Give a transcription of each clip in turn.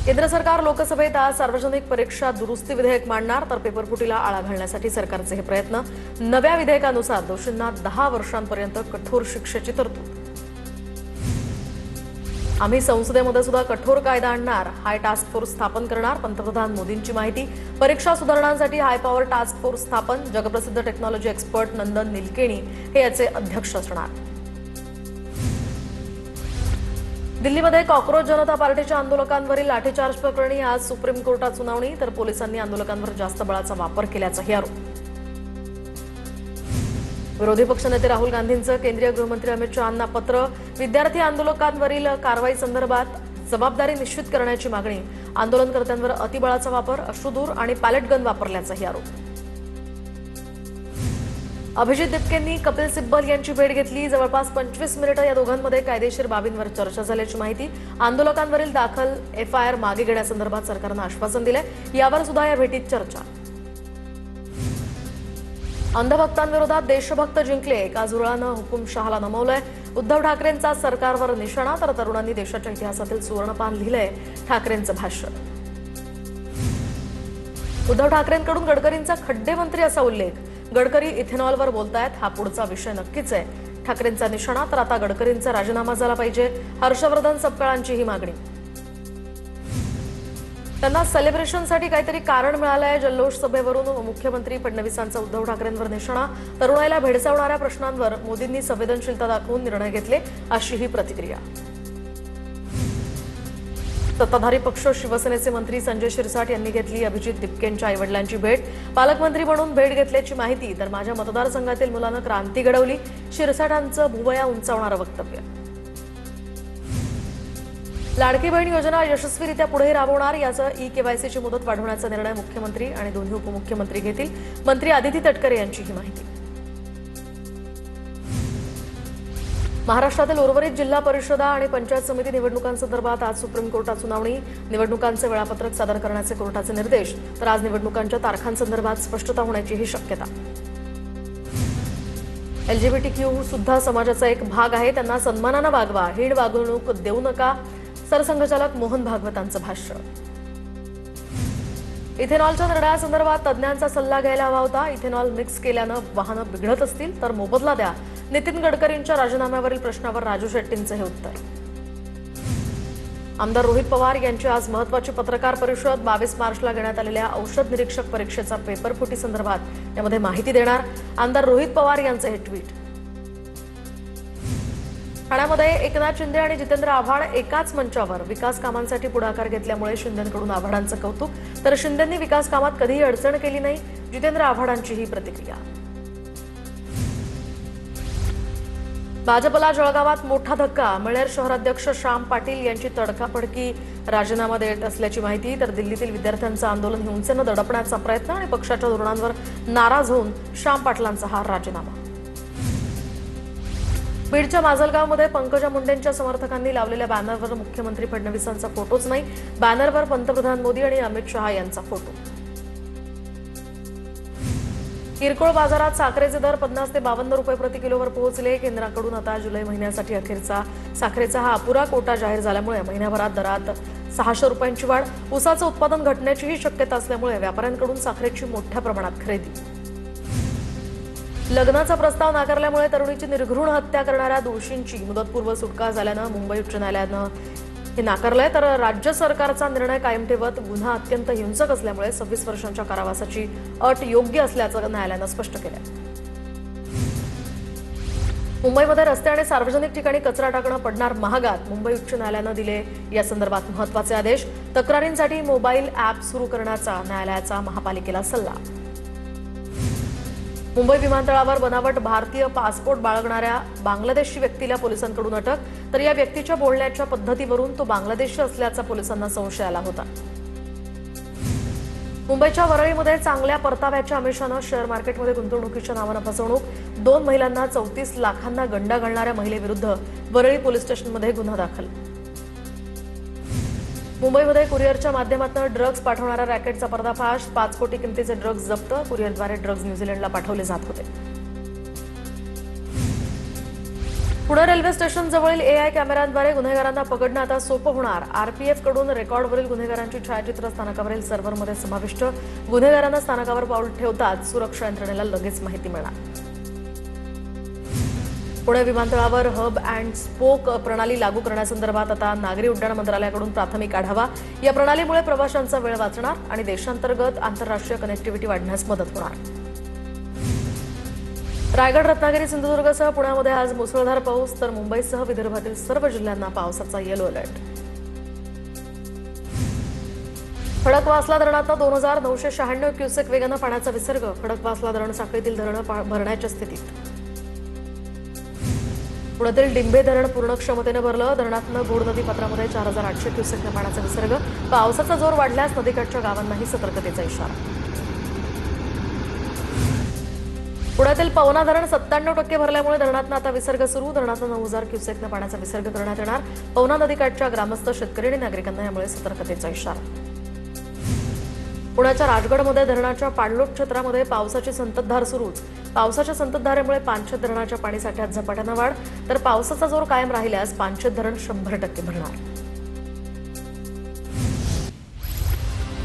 केंद्र सरकार लोकसभेत आज सार्वजनिक परीक्षा दुरुस्ती विधेयक मांडणार तर पेपरफुटीला आळा घालण्यासाठी सरकारचे हे प्रयत्न। नव्या विधेयकानुसार दोषींना 10 वर्षांपर्यंत कठोर शिक्षेची तरतूद। आम्ही संसदेमध्ये सुद्धा कठोर कायदा आणणार, हाय टास्क फोर्स स्थापन करणार, पंतप्रधान मोदींची माहिती। परीक्षा सुधारणांसाठी हाय पॉवर टास्क फोर्स स्थापन, जगप्रसिद्ध टेक्नॉलॉजी एक्सपर्ट नंदन निलकेणी हे याचे अध्यक्ष असणार। दिल्लीमध्ये कॉकरोच जनता पार्टीच्या आंदोलकांवरील लाठीचार्ज प्रकरणी आज सुप्रीम कोर्टात सुनावणी, तर पोलिसांनी आंदोलकांवर जास्त बळाचा वापर केल्याचाही आरोप। विरोधी पक्षनेते राहुल गांधींचं केंद्रीय गृहमंत्री अमित शहांना पत्र, विद्यार्थी आंदोलकांवरील कारवाई संदर्भात जबाबदारी निश्चित करण्याची मागणी। आंदोलनकर्त्यांवर अतिबळाचा वापर, अश्रुधूर आणि पॅलेट गन वापरल्याचाही आरोप। अभिजित दिपकेंनी कपिल सिब्बल यांची भेट घेतली, जवळपास 25 मिनिटं या दोघांमध्ये कायदेशीर बाबींवर चर्चा झाल्याची माहिती। आंदोलकांवरील दाखल एफआयआर मागे घेण्यासंदर्भात सरकारनं आश्वासन दिलंय, यावर सुद्धा या भेटीत चर्चा। अंधभक्तांविरोधात देशभक्त जिंकले, एका झुरळानं हुकुमशहाला नमवलंय। उद्धव ठाकरेंचा सरकारवर निशाणा, तर तरुणांनी देशाच्या इतिहासातील सुवर्णपान लिहिलंय, ठाकरेंचं भाष्य। उद्धव ठाकरेंकडून गडकरींचा खड्डे मंत्री असा उल्लेख, गडकरी इथेनॉलवर बोलतायत, हा पुढचा विषय नक्कीच आहे। ठाकरेंचा निशाणा, तर आता गडकरींचा राजीनामा झाला पाहिजे, हर्षवर्धन सपकाळांची ही मागणी। त्यांना सेलिब्रेशनसाठी काहीतरी कारण मिळालंय, जल्लोष सभेवरून मुख्यमंत्री फडणवीसांचा उद्धव ठाकरेंवर निशाणा। तरुणाईला भेडसावणाऱ्या प्रश्नांवर मोदींनी संवेदनशीलता दाखवून निर्णय घेतले, अशी ही प्रतिक्रिया। सत्ताधारी पक्ष शिवसेनेचे मंत्री संजय शिरसाट यांनी घेतली अभिजित दिपकेंच्या आईवडिलांची भेट, पालकमंत्री म्हणून भेट घेतल्याची माहिती। तर माझ्या मतदारसंघातील मुलानं क्रांती घडवली, शिरसाटांचं भुवया उंचावणारं वक्तव्य। लाडकी बहीण योजना यशस्वीरित्या पुढे राबवणार, याचं ई-केवायसीची मुदत वाढवण्याचा निर्णय मुख्यमंत्री आणि दोन्ही उपमुख्यमंत्री घेतील, मंत्री आदिती तटकरे यांची ही माहिती। महाराष्ट्रातील उर्वरित जिल्हा परिषदा आणि पंचायत समिती निवडणुकांसंदर्भात आज सुप्रीम कोर्टात सुनावणी, निवडणुकांचे वेळापत्रक सादर करण्याचे कोर्टाचे निर्देश। तर आज निवडणुकांच्या तारखांसंदर्भात स्पष्टता होण्याचीही शक्यता। एलजीबीटीक्यू सुद्धा समाजाचा एक भाग आहे, त्यांना सन्मानानं वागवा, हीण वागणूक देऊ नका, सरसंघचालक मोहन भागवतांचं भाष्य। इथेनॉलच्या निर्णयासंदर्भात तज्ज्ञांचा सल्ला घ्यायला हवा होता, इथेनॉल मिक्स केल्यानं वाहनं बिघडत असतील तर मोबदला द्या। नितीन गडकरींच्या राजीनाम्यावरील प्रश्नावर राजू शेट्टींचं हे उत्तर। आमदार रोहित पवार यांची आज महत्त्वाची पत्रकार परिषद, 22 मार्चला घेण्यात आलेल्या औषध निरीक्षक परीक्षेचा पेपरफुटी संदर्भात यामध्ये माहिती देणार आमदार रोहित पवार यांचे हे ट्विट। ठाण्यामध्ये एकनाथ शिंदे आणि जितेंद्र आव्हाड एकाच मंचावर विकास कामांसाठी पुढाकार घेतल्यामुळे शिंदेंकडून आव्हाडांचं कौतुक, तर शिंदेंनी विकास कामात कधीही अडचण केली नाही, जितेंद्र आव्हाडांची ही प्रतिक्रिया। भाजपला जळगावात मोठा धक्का, मळेर शहराध्यक्ष श्याम पाटील यांची तडकाफडकी राजीनामा देत असल्याची माहिती। तर दिल्लीतील विद्यार्थ्यांचं आंदोलन हिंसेनं दडपण्याचा प्रयत्न आणि पक्षाच्या धोरणांवर नाराज होऊन श्याम पाटलांचा हा राजीनामा। बीडच्या माजलगावमध्ये पंकजा मुंडेंच्या समर्थकांनी लावलेल्या बॅनरवर मुख्यमंत्री फडणवीसांचा फोटोच नाही, बॅनरवर पंतप्रधान मोदी आणि अमित शहा यांचा फोटो। किरकोळ बाजारात साखरेचे दर 50 ते 52 रुपये प्रति किलोवर पोहोचले। केंद्राकडून आता जुलै महिन्यासाठी अखेरचा साखरेचा हा अपुरा कोटा जाहीर झाल्यामुळे महिन्याभरात दरात 600 रुपयांची वाढ। ऊसाचं उत्पादन घटण्याचीही शक्यता असल्यामुळे व्यापाऱ्यांकडून साखरेची मोठ्या प्रमाणात खरेदी। लग्नाचा प्रस्ताव नाकारल्यामुळे तरुणीची निर्घृण हत्या करणाऱ्या दोषींची मुदतपूर्व सुटका झाल्यानं मुंबई उच्च न्यायालयानं हे नाकारलंय, तर राज्य सरकारचा निर्णय कायम ठेवत गुन्हा अत्यंत हिंसक असल्यामुळे 26 वर्षांच्या कारावासाची अट योग्य असल्याचं न्यायालयानं स्पष्ट केलं। मुंबईमध्ये रस्ते आणि सार्वजनिक ठिकाणी कचरा टाकणं पडणार महागात, मुंबई उच्च न्यायालयानं दिले या संदर्भात महत्त्वाचे आदेश। तक्रारींसाठी मोबाईल ॲप सुरू करण्याचा न्यायालयाचा महापालिकेला सल्ला। मुंबई विमानतळावर बनावट भारतीय पासपोर्ट बाळगणाऱ्या बांगलादेशी व्यक्तीला पोलिसांकडून अटक, तर या व्यक्तीच्या बोलण्याच्या पद्धतीवरून तो बांगलादेशी असल्याचा पोलिसांना संशय आला होता। मुंबईच्या वरळीमध्ये चांगल्या परताव्याच्या आमिषानं शेअर मार्केटमध्ये गुंतवणुकीच्या नावानं फसवणूक, 2 महिलांना 34 लाखांना गंडा घालणाऱ्या महिलेविरुद्ध वरळी पोलीस स्टेशनमध्ये गुन्हा दाखल। मुंबईमध्ये कुरिअरच्या माध्यमातून ड्रग्ज पाठवणाऱ्या रॅकेटचा पर्दाफाश, 5 कोटी किमतीचे ड्रग्ज जप्त, कुरिअरद्वारे ड्रग्ज न्यूझीलंडला पाठवले जात होते। पुणे रेल्वे स्टेशन जवळील एआय कॅमेऱ्यांद्वारे गुन्हेगारांना पकडणं आता सोपं होणार। आरपीएफ कडून रेकॉर्डवरील गुन्हेगारांची छायाचित्र स्थानकावरील सर्व्हरमध्ये समाविष्ट। गुन्हेगारांना स्थानकावर पाऊल ठेवताच सुरक्षा यंत्रणेला लगेच माहिती मिळणार। पुणे विमानतळावर हब अँड स्पोक प्रणाली लागू करण्यासंदर्भात आता नागरी उड्डाण मंत्रालयाकडून प्राथमिक आढावा। या प्रणालीमुळे प्रवाशांचा वेळ वाचणार आणि देशांतर्गत आंतरराष्ट्रीय कनेक्टिव्हिटी वाढण्यास मदत होणार। रायगड, रत्नागिरी, सिंधुदुर्गसह पुण्यामध्ये आज मुसळधार पाऊस, तर मुंबईसह विदर्भातील सर्व जिल्ह्यांना पावसाचा येलो अलर्ट। खडकवासला धरणातून 2996 क्युसेक वेगानं पाण्याचा विसर्ग। खडकवासला धरण साखळीतील धरणं भरण्याच्या स्थितीत। पुण्यातील डिंबे धरण पूर्ण क्षमतेनं भरलं। धरणातून घोड नदीपात्रामध्ये 4800 क्युसेक पाण्याचा विसर्ग। पावसाचा जोर वाढल्यास नदीकाठच्या गावांनाही सतर्कतेचा इशारा। पुण्यातील पवना धरण 97% भरल्यामुळे धरणातून आता विसर्ग सुरू। धरणातून 9000 क्युसेकनं पाण्याचा विसर्ग करण्यात येणार। पवना नदीकाठच्या ग्रामस्थ, शेतकरी आणि नागरिकांना यामुळे सतर्कतेचा इशारा। पुण्याच्या राजगडमध्ये धरणाच्या पाणलोट क्षेत्रामध्ये पावसाची संततधार सुरूच। पावसाच्या संततधारेमुळे पानशेत धरणाच्या पाणीसाठ्यात झपाट्यानं वाढ, तर पावसाचा जोर कायम राहिल्यास पानशेत धरण 100% भरणार।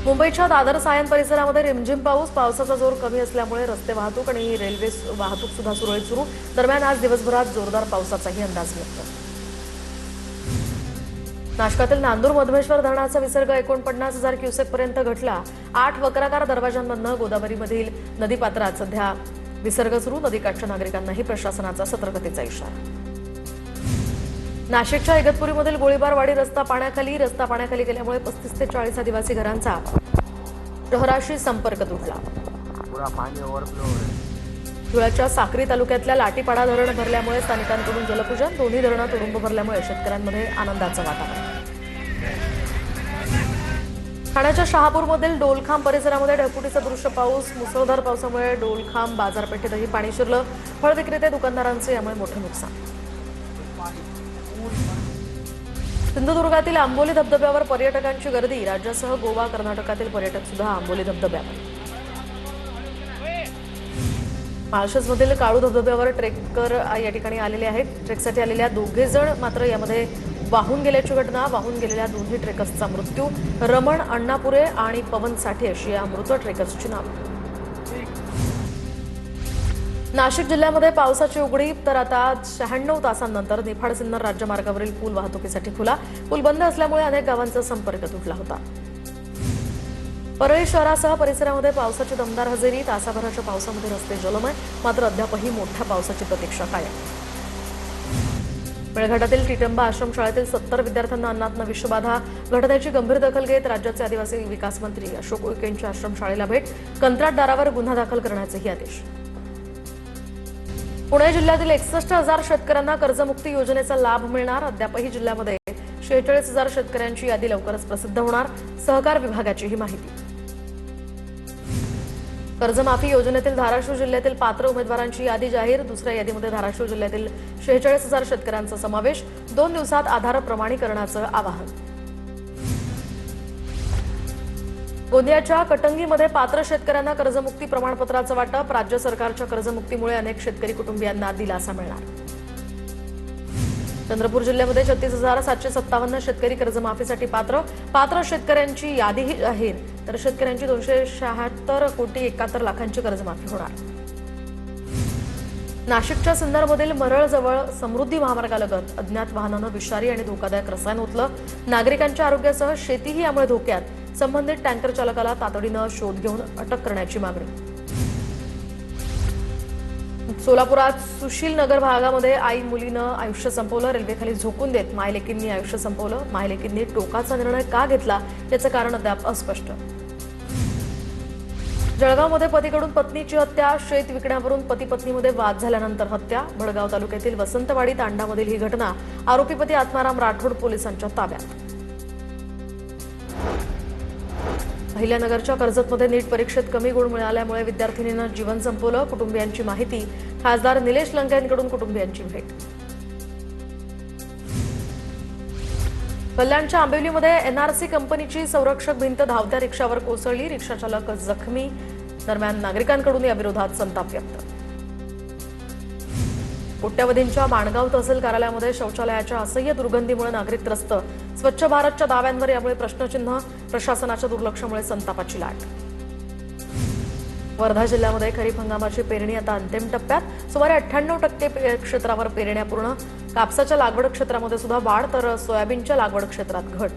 मुंबईच्या दादर सायन परिसरामध्ये रिमझिम पाऊस। पावसाचा जोर कमी असल्यामुळे रस्ते वाहतूक आणि रेल्वे वाहतूक सुद्धा सुरळीत सुरू। दरम्यान आज दिवसभरात जोरदार पावसाचाही अंदाज व्यक्त। नाशकातील नांदूर मधमेश्वर धरणाचा विसर्ग 49,000 क्युसेक पर्यंत घटला। 8 वक्राकार दरवाजांमधनं गोदावरीमधील नदीपात्रात सध्या विसर्ग सुरू। नदीकाठच्या नागरिकांनाही प्रशासनाचा सतर्कतेचा इशारा। नाशिकच्या इगतपुरीमधील गोळीबारवाडी रस्ता पाण्याखाली गेल्यामुळे 35 ते 40 आदिवासी घरांचा शहराशी संपर्क तुटला। धुळ्याच्या साक्री तालुक्यातल्या लाटीपाडा धरण भरल्यामुळे स्थानिकांकडून जलपूजन। दोन्ही धरणं तुडुंब भरल्यामुळे शेतकऱ्यांमध्ये आनंदाचं वातावरण। ठाण्याच्या शहापूरमधील डोलखांब परिसरामध्ये ढगफुटीचं दृश्य पाऊस। मुसळधार पावसामुळे डोलखांब बाजारपेठेतही पाणी शिरलं। फळ विक्रेते, दुकानदारांचं यामुळे मोठं नुकसान। सिंधुदुर्गातील आंबोली धबधब्यावर पर्यटकांची गर्दी। राज्यासह गोवा, कर्नाटकातील पर्यटक सुद्धा आंबोली धबधब्यावर। माळशेजमधील काळू धबधब्यावर ट्रेकर या ठिकाणी आलेले आहेत। ट्रेकसाठी आलेल्या 2 जण मात्र यामध्ये वाहून गेल्याची घटना। वाहून गेलेल्या दोन्ही ट्रेकर्सचा मृत्यू। रमण अण्णापुरे आणि पवन साठे अशी या मृत ट्रेकर्सची नावं। नाशिक जिल्ह्यामध्ये पावसाची उघडीप, तर आता 96 तासांनंतर निफाड सिन्नर राज्यमार्गावरील पूल वाहतुकीसाठी खुला। पूल बंद असल्यामुळे अनेक गावांचा संपर्क तुटला होता। परळी शहरासह परिसरामध्ये पावसाची दमदार हजेरी। तासाभराच्या पावसामध्ये रस्ते जलमय, मात्र अद्यापही मोठ्या पावसाची प्रतीक्षा कायम। मेळघाटातील टिटंबा आश्रमशाळेतील 70 विद्यार्थ्यांना अन्नातनं विषबाधा। घटनेची गंभीर दखल घेत राज्याचे आदिवासी विकास मंत्री अशोक उईकेंची आश्रमशाळेला भेट। कंत्राटदारावर गुन्हा दाखल करण्याचेही आदेश। पुणे जिल्ह्यातील 61,000 शेतकऱ्यांना कर्जमुक्ती योजनेचा लाभ मिळणार। अद्यापही जिल्ह्यामध्ये 46,000 शेतकऱ्यांची यादी लवकरच प्रसिद्ध होणार। सहकार विभागाची ही माहिती। कर्जमाफी योजनेतील धाराशिव जिल्ह्यातील पात्र उमेदवारांची यादी जाहीर। दुसऱ्या यादीमध्ये धाराशिव जिल्ह्यातील 46,000 शेतकऱ्यांचा समावेश। 2 दिवसात आधार प्रमाणीकरणाचं आवाहन। गोंदियाच्या कटंगीमध्ये पात्र शेतकऱ्यांना कर्जमुक्ती प्रमाणपत्राचं वाटप। राज्य सरकारच्या कर्जमुक्तीमुळे अनेक शेतकरी कुटुंबियांना दिलासा मिळणार। चंद्रपूर जिल्ह्यामध्ये 36,757 शेतकरी कर्जमाफीसाठी पात्र शेतकऱ्यांची यादीही जाहीर, तर शेतकऱ्यांची 276 कोटी 71 लाखांची कर्जमाफी होणार। नाशिकच्या सिन्नरमधील मरळजवळ समृद्धी महामार्गालगत अज्ञात वाहनानं विषारी आणि धोकादायक रसायन ओतलं। नागरिकांच्या आरोग्यासह शेतीही यामुळे धोक्यात। संबंधित टँकर चालकाला तातडीनं शोध घेऊन अटक करण्याची मागणी। सोलापुरात सुशील नगर भागामध्ये आई मुलीनं आयुष्य संपवलं। रेल्वेखाली झोकून देत मायलेकींनी आयुष्य संपवलं। मायलेकींनी टोकाचा निर्णय का घेतला याचं कारण अद्याप अस्पष्ट। जळगावमध्ये पतीकडून पत्नीची हत्या। शेत विकण्यावरून पती पत्नीमध्ये वाद झाल्यानंतर हत्या। भडगाव तालुक्यातील वसंतवाडी तांडामधील ही घटना। आरोपी पती आत्माराम राठोड पोलिसांच्या ताब्यात। अहिल्यानगरच्या कर्जतमध्ये नीट परीक्षेत कमी गुण मिळाल्यामुळे विद्यार्थिनीनं जीवन संपवलं। कुटुंबियांची माहिती। खासदार निलेश लंके यांच्याकडून कुटुंबियांची भेट। कल्याणच्या आंबिवलीमध्ये एनआरसी कंपनीची संरक्षक भिंत धावत्या रिक्षावर कोसळली। रिक्षाचालक जखमी। दरम्यान नागरिकांकडून या विरोधात संताप व्यक्त। कोट्यवधींच्या माणगाव तहसील कार्यालयामध्ये शौचालयाच्या असह्य दुर्गंधीमुळे नागरिक त्रस्त. स्वच्छ भारतच्या दाव्यांवर यामुळे प्रश्नचिन्ह. प्रशासनाच्या दुर्लक्षामुळे संतापाची लाट. वर्धा जिल्ह्यामध्ये खरीप हंगामाची पेरणी आता अंतिम टप्प्यात. सुमारे 98% क्षेत्रावर पेरण्या पूर्ण. कापसाच्या लागवड क्षेत्रामध्ये सुद्धा वाढ, तर सोयाबीनच्या लागवड क्षेत्रात घट.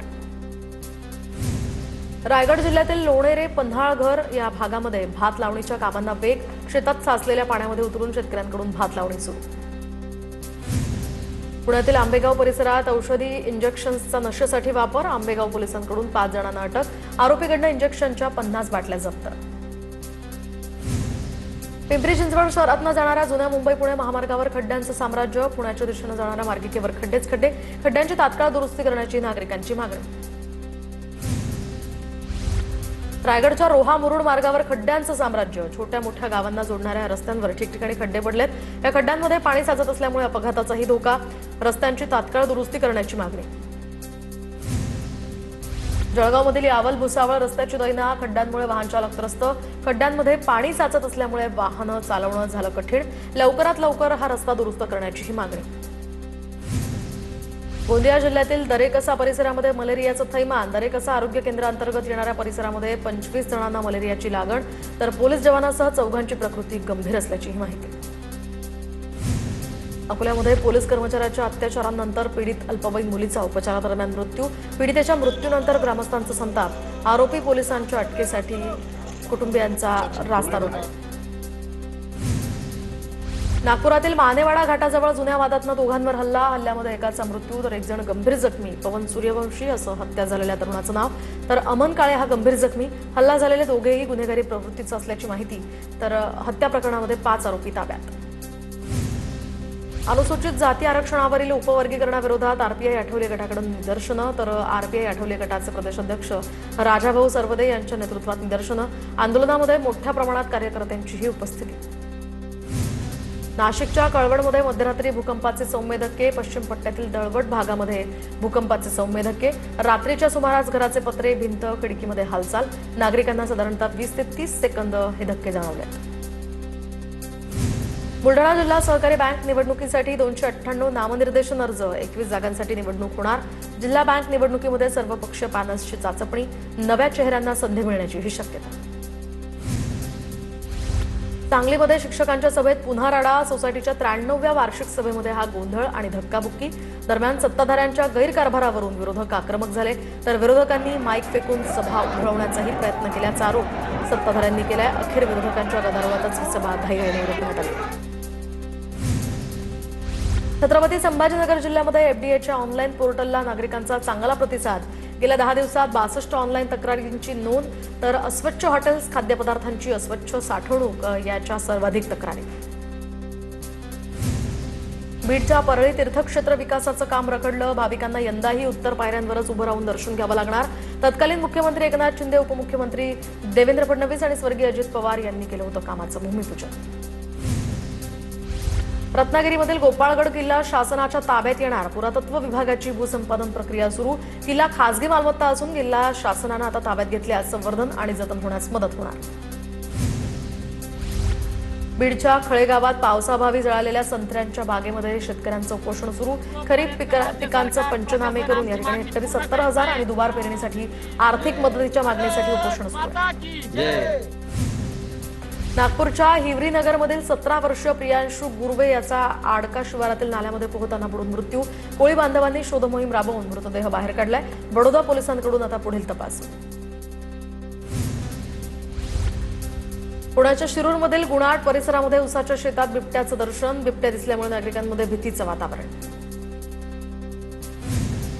रायगड जिल्ह्यातील लोणेरे पन्हाळघर या भागामध्ये भात लावणीच्या कामांना वेग. शेतात साचलेल्या पाण्यामध्ये उतरून शेतकऱ्यांकडून भात लावणी सुरू. पुण्यातील आंबेगाव परिसरात औषधी इंजेक्शन्सचा नशेसाठी वापर. आंबेगाव पोलिसांकडून 5 जणांना अटक. आरोपीकडनं इंजेक्शनच्या 50 बाटल्या जप्त. पिंपरी चिंचवड शहरातनं जाणाऱ्या जुन्या मुंबई पुणे महामार्गावर खड्ड्यांचं साम्राज्य. पुण्याच्या दिशेनं जाणाऱ्या मार्गिकेवर खड्डेच खड्डे. खड्ड्यांची तात्काळ दुरुस्ती करण्याची नागरिकांची मागणी. रायगडच्या रोहा मुरुड मार्गावर खड्ड्यांचं साम्राज्य. छोट्या मोठ्या गावांना जोडणाऱ्या रस्त्यांवर ठिकठिकाणी खड्डे पडलेत. या खड्ड्यांमध्ये पाणी साचत असल्यामुळे अपघाताचाही धोका. रस्त्यांची तात्काळ दुरुस्ती करण्याची मागणी. जळगावमधील यावल भुसावळ रस्त्याची दैना. खड्ड्यांमुळे वाहन चालक त्रस्त. खड्ड्यांमध्ये पाणी साचत असल्यामुळे वाहनं चालवणं झालं कठीण. लवकरात लवकर हा रस्ता दुरुस्त करण्याचीही मागणी. गोंदिया जिल्ह्यातील दरेकसा परिसरामध्ये मलेरियाचं थैमान. दरेकसा आरोग्य केंद्रांतर्गत येणाऱ्या परिसरामध्ये 25 जणांना मलेरियाची लागण, तर पोलीस जवानासह 4 प्रकृती गंभीर असल्याचीही माहिती. अकोल्यामध्ये पोलीस कर्मचाऱ्याच्या अत्याचारानंतर पीडित अल्पवयीन मुलीचा उपचारादरम्यान मृत्यू. पीडितेच्या मृत्यूनंतर ग्रामस्थांचा संताप. आरोपी पोलिसांच्या अटकेसाठी कुटुंबियांचा रास्ता रोको. नागपुरातील मानेवाडा घाटाजवळ जुन्या वादातनं दोघांवर हल्ला. हल्ल्यामध्ये एकाचा मृत्यू तर 1 जण गंभीर जखमी. पवन सूर्यवंशी असं हत्या झालेल्या तरुणाचं नाव, तर अमन काळे हा गंभीर जखमी. हल्ला झालेले दोघेही गुन्हेगारी प्रवृत्तीचं असल्याची माहिती. तर हत्या प्रकरणामध्ये 5 आरोपी ताब्यात. अनुसूचित जाती आरक्षणावरील उपवर्गीकरणाविरोधात आरपीआय आठवले गटाकडून निदर्शनं, तर आरपीआय आठवले गटाचे प्रदेशाध्यक्ष राजाभाऊ सरवदे यांच्या नेतृत्वात निदर्शनं. आंदोलनामध्ये मोठ्या प्रमाणात कार्यकर्त्यांचीही उपस्थिती. नाशिकच्या कळवणमध्ये मध्यरात्री भूकंपाचे सौम्य धक्के. पश्चिम पट्ट्यातील दळवट भागामध्ये भूकंपाचे सौम्य धक्के. रात्रीच्या सुमारास घराचे पत्रे, भिंत, खिडकीमध्ये हालचाल. नागरिकांना साधारणतः 20 ते 30 सेकंद हे धक्के जाणवले. बुलढाणा जिल्हा सहकारी बँक निवडणुकीसाठी 298 नामनिर्देशन अर्ज. 21 जागांसाठी निवडणूक होणार. जिल्हा बँक निवडणुकीमध्ये सर्वपक्षीय पॅनल्सची चाचपणी. नव्या चेहऱ्यांना संधी मिळण्याचीही शक्यता. सांगलीमध्ये शिक्षकांच्या सभेत पुन्हा राडा. सोसायटीच्या 93व्या वार्षिक सभेमध्ये हा गोंधळ आणि धक्काबुक्की. दरम्यान सत्ताधाऱ्यांच्या गैरकारभारावरून विरोधक आक्रमक झाले, तर विरोधकांनी माईक फेकून सभा उधळवण्याचाही प्रयत्न केल्याचा आरोप सत्ताधाऱ्यांनी केलाय. अखेर विरोधकांच्या गदारोळातच ही सभा घाईघाईने रोखण्यात आली. छत्रपती संभाजीनगर जिल्ह्यामध्ये एफडीएच्या ऑनलाईन पोर्टलला नागरिकांचा चांगला प्रतिसाद. गेल्या 10 दिवसात 62 ऑनलाईन तक्रारींची नोंद, तर अस्वच्छ हॉटेल्स, खाद्यपदार्थांची अस्वच्छ साठवणूक याच्या सर्वाधिक तक्रारी. बीडच्या परळी तीर्थक्षेत्र विकासाचं काम रखडलं. भाविकांना यंदाही उत्तर पायऱ्यांवरच उभं राहून दर्शन घ्यावं लागणार. तत्कालीन मुख्यमंत्री एकनाथ शिंदे, उपमुख्यमंत्री देवेंद्र फडणवीस आणि स्वर्गीय अजित पवार यांनी केलं होतं कामाचं भूमिपूजन. रत्नागिरीमधील गोपाळगड किल्ला शासनाच्या ताब्यात येणार. पुरातत्व विभागाची भूसंपादन प्रक्रिया सुरू. किल्ला खासगी मालमत्ता असून किल्ला शासनानं आता ताब्यात घेतल्यास संवर्धन आणि जतन होण्यास मदत होणार. बीडच्या खळेगावात पावसाअभावी जळालेल्या संत्र्यांच्या बागेमध्ये शेतकऱ्यांचं उपोषण सुरू. खरीप पिकांचं पंचनामे करून या ठिकाणी हेक्टरी 70,000 आणि दुबार पेरणीसाठी आर्थिक मदतीच्या मागणीसाठी उपोषण सुरू आहे. नागपूरच्या हिवरीनगरमधील 17 वर्षीय प्रियांशू गुरवे याचा आडका शिवारातील नाल्यामध्ये पोहताना बुडून मृत्यू. कोळी बांधवांनी शोधमोहीम राबवून मृतदेह बाहेर काढलाय. बडोदा पोलिसांकडून आता पुढील तपास. पुण्याच्या शिरूरमधील गुणाट परिसरामध्ये उसाच्या शेतात बिबट्याचं दर्शन. बिबट्या दिसल्यामुळे नागरिकांमध्ये भीतीचं वातावरण.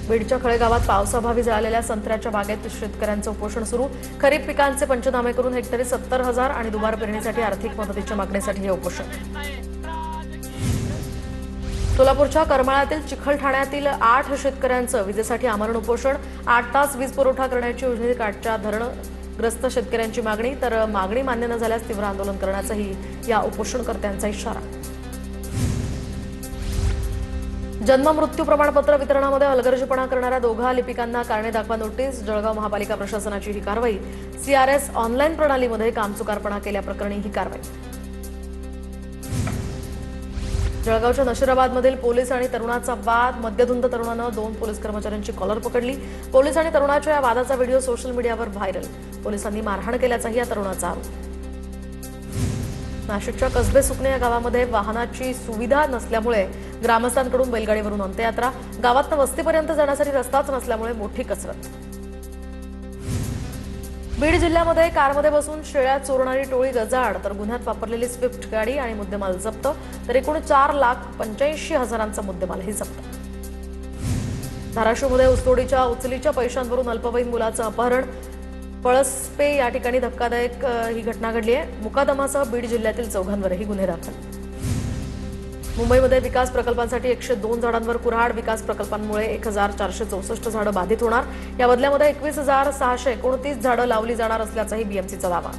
बीडच्या खळेगावात पावसाअभावी जळालेल्या संत्र्याच्या बागेत शेतकऱ्यांचं उपोषण सुरू. खरीप पिकांचे पंचनामे करून हेक्टरी 70,000 आणि दुबार पेरणीसाठी आर्थिक मदतीच्या मागणीसाठी हे उपोषण. सोलापूरच्या करमाळ्यातील चिखलठाण्यातील 8 शेतकऱ्यांचं विजेसाठी आमरण उपोषण. 8 तास वीज पुरवठा करण्याची योजनेकाठच्या धरणग्रस्त शेतकऱ्यांची मागणी, तर मागणी मान्य न झाल्यास तीव्र आंदोलन करण्याचाही या उपोषणकर्त्यांचा इशारा. जन्म मृत्यू प्रमाणपत्र वितरणामध्ये हलगर्जीपणा करणाऱ्या 2 लिपिकांना कारणे दाखवा नोटीस. जळगाव महापालिका प्रशासनाची ही कारवाई. सीआरएस ऑनलाईन प्रणालीमध्ये कामचुकारपणा केल्याप्रकरणी ही कारवाई. जळगावच्या नशिराबादमधील पोलीस आणि तरुणाचा वाद. मद्यधुंद तरुणानं 2 पोलीस कर्मचाऱ्यांची कॉलर पकडली. पोलीस आणि तरुणाच्या या वादाचा व्हिडिओ सोशल मीडियावर व्हायरल. पोलिसांनी मारहाण केल्याचाही या तरुणाचा आरोप. नाशिकच्या कसबे सुकणे या गावामध्ये वाहनाची सुविधा नसल्यामुळे ग्रामस्थांकडून बैलगाडीवरून अंत्ययात्रा. गावातनं वस्तीपर्यंत जाण्यासाठी रस्ताच नसल्यामुळे मोठी कसरत. बीड जिल्ह्यामध्ये कारमध्ये बसून शेळ्या चोरणारी टोळी गजाआड, तर गुन्ह्यात वापरलेली स्विफ्ट गाडी आणि मुद्देमाल जप्त. तर एकूण 4,85,000चा मुद्देमालही जप्त. धाराशिवमध्ये ऊसतोडीच्या उचलीच्या पैशांवरून अल्पवयीन मुलाचं अपहरण. पळसपे या ठिकाणी धक्कादायक ही घटना घडली आहे. मुकादमासह बीड जिल्ह्यातील 4घांवरही गुन्हे दाखल. मुंबईमध्ये विकास प्रकल्पांसाठी 102 झाडांवर कुऱ्हाड. विकास प्रकल्पांमुळे 1,464 झाडं बाधित होणार. या बदल्यामध्ये 21,629 झाडं लावली जाणार असल्याचाही बीएमसीचा दावा.